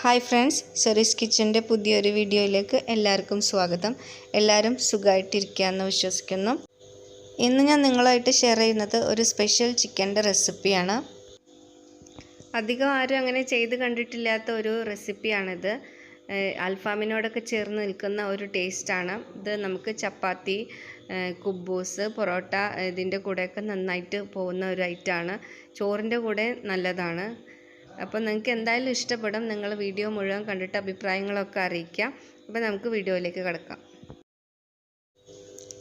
Hi friends, സെറീസ് കിച്ചൻ്റെ പുതിയൊരു വീഡിയോയിലേക്ക് എല്ലാവർക്കും സ്വാഗതം. എല്ലാവരും സുഖമായിട്ടിരിക്കുകയെന്ന് വിശ്വസിക്കുന്നു. ഇന്ന് ഞാൻ നിങ്ങളായിട്ട് ഷെയർ ചെയ്യുന്നത് ഒരു സ്പെഷ്യൽ ചിക്കൻ്റെ റെസിപ്പിയാണ്. അധികം ആരും അങ്ങനെ ചെയ്ത് കണ്ടിട്ടില്ലാത്ത ഒരു റെസിപ്പിയാണിത്. അൽഫാമിനോടൊക്കെ ചേർന്ന് നിൽക്കുന്ന ഒരു ടേസ്റ്റാണ് ഇത്. നമുക്ക് ചപ്പാത്തി, കുബൂസ്, പൊറോട്ട ഇതിൻ്റെ കൂടെയൊക്കെ നന്നായിട്ട് പോകുന്ന ഒരു ഐറ്റമാണ്. ചോറിൻ്റെ കൂടെ നല്ലതാണ്. അപ്പോൾ നിങ്ങൾക്ക് എന്തായാലും ഇഷ്ടപ്പെടും. നിങ്ങൾ വീഡിയോ മുഴുവൻ കണ്ടിട്ട് അഭിപ്രായങ്ങളൊക്കെ അറിയിക്കാം. അപ്പോൾ നമുക്ക് വീഡിയോയിലേക്ക് കിടക്കാം.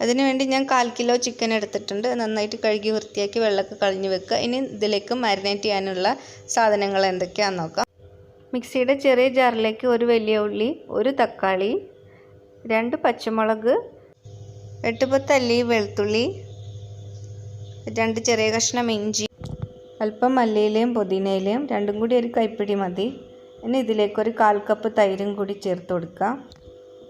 അതിനുവേണ്ടി ഞാൻ 1/4 കിലോ ചിക്കൻ എടുത്തിട്ടുണ്ട്. നന്നായിട്ട് കഴുകി വൃത്തിയാക്കി വെള്ളമൊക്കെ കളഞ്ഞ് വെക്കുക. ഇനി ഇതിലേക്ക് മാരിനേറ്റ് ചെയ്യാനുള്ള സാധനങ്ങൾ എന്തൊക്കെയാണെന്ന് നോക്കാം. മിക്സിയുടെ ചെറിയ ജാറിലേക്ക് ഒരു വലിയ ഉള്ളി, ഒരു തക്കാളി, 2 പച്ചമുളക്, 8-10 അല്ലി വെളുത്തുള്ളി, 2 ചെറിയ കഷ്ണം ഇഞ്ചി, അല്പം മല്ലിയിലയും പുതിനയിലയും, രണ്ടും കൂടി ഒരു കൈപ്പിടി മതി. ഇനി ഇതിലേക്ക് ഒരു 1/4 കപ്പ് തൈരും കൂടി ചേർത്ത് കൊടുക്കാം.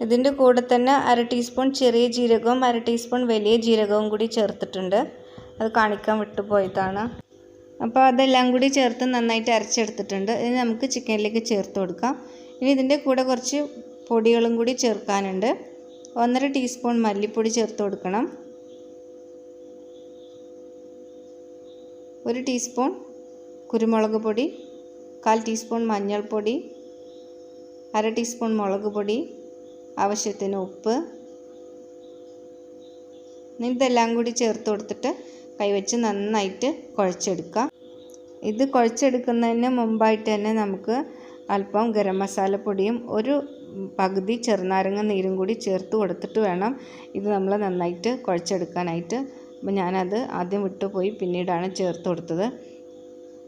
ഇതിൻ്റെ കൂടെ തന്നെ 1/2 ടീസ്പൂൺ ചെറിയ ജീരകവും 1/2 ടീസ്പൂൺ വലിയ ജീരകവും കൂടി ചേർത്തിട്ടുണ്ട്. അത് കാണിക്കാൻ വിട്ടുപോയതാണ്. അപ്പോൾ അതെല്ലാം കൂടി ചേർത്ത് നന്നായിട്ട് അരച്ചെടുത്തിട്ടുണ്ട്. ഇനി നമുക്ക് ചിക്കനിലേക്ക് ചേർത്ത് കൊടുക്കാം. ഇനി ഇതിൻ്റെ കൂടെ കുറച്ച് പൊടികളും കൂടി ചേർക്കാനുണ്ട്. 1/2 ടീസ്പൂൺ മല്ലിപ്പൊടി ചേർത്ത് കൊടുക്കണം, 1 ടീസ്പൂൺ കുരുമുളക് പൊടി, 1/4 ടീസ്പൂൺ മഞ്ഞൾപ്പൊടി, 1/2 ടീസ്പൂൺ മുളക് പൊടി, ആവശ്യത്തിന് ഉപ്പ്. ഇതെല്ലാം കൂടി ചേർത്ത് കൊടുത്തിട്ട് കൈവച്ച് നന്നായിട്ട് കുഴച്ചെടുക്കുക. ഇത് കുഴച്ചെടുക്കുന്നതിന് മുമ്പായിട്ട് തന്നെ നമുക്ക് അല്പം ഗരം മസാലപ്പൊടിയും ഒരു പകുതി ചെറുനാരങ്ങ നീരും കൂടി ചേർത്ത് കൊടുത്തിട്ട് വേണം ഇത് നമ്മൾ നന്നായിട്ട് കുഴച്ചെടുക്കാനായിട്ട്. അപ്പോൾ ഞാനത് ആദ്യം വിട്ടുപോയി, പിന്നീടാണ് ചേർത്ത് കൊടുത്തത്.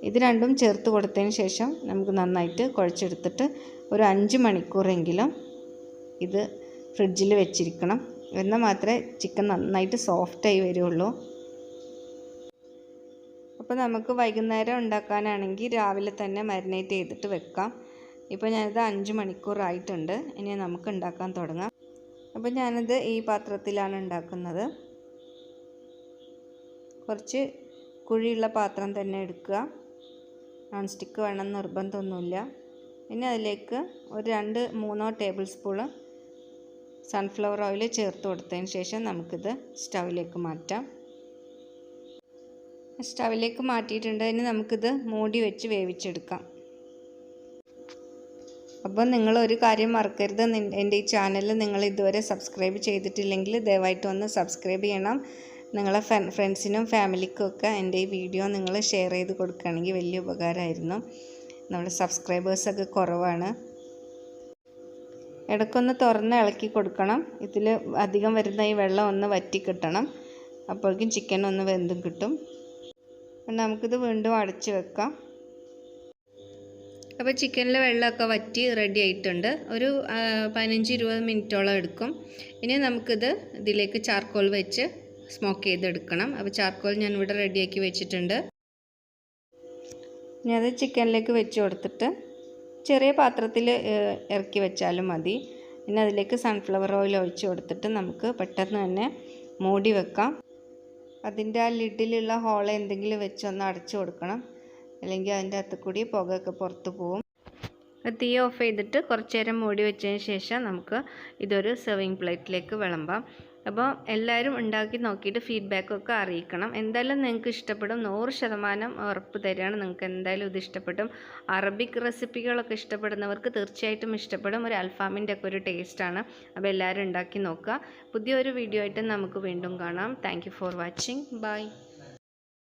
ഇത് രണ്ടും ചേർത്ത് കൊടുത്തതിന് ശേഷം നമുക്ക് നന്നായിട്ട് കുഴച്ചെടുത്തിട്ട് ഒരു 5 മണിക്കൂറെങ്കിലും ഇത് ഫ്രിഡ്ജിൽ വെച്ചിരിക്കണം. എന്നാൽ മാത്രമേ ചിക്കൻ നന്നായിട്ട് സോഫ്റ്റായി വരുള്ളൂ. അപ്പോൾ നമുക്ക് വൈകുന്നേരം ഉണ്ടാക്കാനാണെങ്കിൽ രാവിലെ തന്നെ മാരിനേറ്റ് ചെയ്തിട്ട് വെക്കാം. ഇപ്പോൾ ഞാനിത് 5 മണിക്കൂറായിട്ടുണ്ട്. ഇനി നമുക്ക് ഉണ്ടാക്കാൻ തുടങ്ങാം. അപ്പോൾ ഞാനിത് ഈ പാത്രത്തിലാണ് ഉണ്ടാക്കുന്നത്. കുറച്ച് കുഴിയുള്ള പാത്രം തന്നെ എടുക്കുക. നോൺ സ്റ്റിക്ക് വേണം നിർബന്ധമൊന്നുമില്ല. ഇനി അതിലേക്ക് ഒരു 2-3 ടേബിൾ സ്പൂണ് സൺഫ്ലവർ ഓയിൽ ചേർത്ത് കൊടുത്തതിന് ശേഷം നമുക്കിത് സ്റ്റൗവിലേക്ക് മാറ്റാം. സ്റ്റൗവിലേക്ക് മാറ്റിയിട്ടുണ്ട്. ഇനി നമുക്കിത് മൂടി വെച്ച് വേവിച്ചെടുക്കാം. അപ്പോൾ നിങ്ങൾ ഒരു കാര്യം മറക്കരുത്, എൻ്റെ ഈ ചാനൽ നിങ്ങൾ ഇതുവരെ സബ്സ്ക്രൈബ് ചെയ്തിട്ടില്ലെങ്കിൽ ദയവായിട്ട് ഒന്ന് സബ്സ്ക്രൈബ് ചെയ്യണം. നിങ്ങളെ ഫ്രണ്ട്സിനും ഫാമിലിക്കും ഒക്കെ എൻ്റെ ഈ വീഡിയോ നിങ്ങൾ ഷെയർ ചെയ്ത് കൊടുക്കുകയാണെങ്കിൽ വലിയ ഉപകാരമായിരുന്നു. നമ്മുടെ സബ്സ്ക്രൈബേഴ്സൊക്കെ കുറവാണ്. ഇടയ്ക്കൊന്ന് തുറന്ന് ഇളക്കി കൊടുക്കണം. ഇതിൽ അധികം വരുന്ന ഈ വെള്ളം ഒന്ന് വറ്റി കിട്ടണം. അപ്പോഴേക്കും ചിക്കൻ ഒന്ന് വെന്തും കിട്ടും. നമുക്കിത് വീണ്ടും അടച്ച് വെക്കാം. അപ്പോൾ ചിക്കനിലെ വെള്ളമൊക്കെ വറ്റി റെഡി ആയിട്ടുണ്ട്. ഒരു 15-20 മിനിറ്റോളം എടുക്കും. ഇനി നമുക്കിത് ഇതിലേക്ക് ചാർക്കോൾ വെച്ച് സ്മോക്ക് ചെയ്തെടുക്കണം. അപ്പോൾ ചാർക്കോൾ ഞാൻ ഇവിടെ റെഡിയാക്കി വെച്ചിട്ടുണ്ട്. ഇനി അത് ചിക്കനിലേക്ക് വെച്ച് കൊടുത്തിട്ട് ചെറിയ പാത്രത്തിൽ ഇറക്കി വെച്ചാലും മതി. പിന്നെ അതിലേക്ക് സൺഫ്ലവർ ഓയിൽ ഒഴിച്ച് കൊടുത്തിട്ട് നമുക്ക് പെട്ടെന്ന് തന്നെ മൂടി വെക്കാം. അതിൻ്റെ ആ ലിഡിലുള്ള ഹോൾ എന്തെങ്കിലും വെച്ചൊന്ന് അടച്ചു കൊടുക്കണം, അല്ലെങ്കിൽ അതിൻ്റെ അകത്ത് കൂടി പുകയൊക്കെ പുറത്ത് പോവും. തീ ഓഫ് ചെയ്തിട്ട് കുറച്ച് നേരം മൂടി വെച്ചതിന് ശേഷം നമുക്ക് ഇതൊരു സെർവിങ് പ്ലേറ്റിലേക്ക് വിളമ്പാം. അപ്പോൾ എല്ലാവരും ഉണ്ടാക്കി നോക്കിയിട്ട് ഫീഡ്ബാക്കൊക്കെ അറിയിക്കണം. എന്തായാലും നിങ്ങൾക്ക് ഇഷ്ടപ്പെടും, 100% ഉറപ്പ് തരികയാണ്. നിങ്ങൾക്ക് എന്തായാലും ഇത് ഇഷ്ടപ്പെടും. അറബിക് റെസിപ്പികളൊക്കെ ഇഷ്ടപ്പെടുന്നവർക്ക് തീർച്ചയായിട്ടും ഇഷ്ടപ്പെടും. ഒരു അൽഫാമിൻ്റെ ഒക്കെ ഒരു ടേസ്റ്റാണ്. അപ്പോൾ എല്ലാവരും ഉണ്ടാക്കി നോക്കുക. പുതിയൊരു വീഡിയോ ആയിട്ട് നമുക്ക് വീണ്ടും കാണാം. Thank you for watching. By.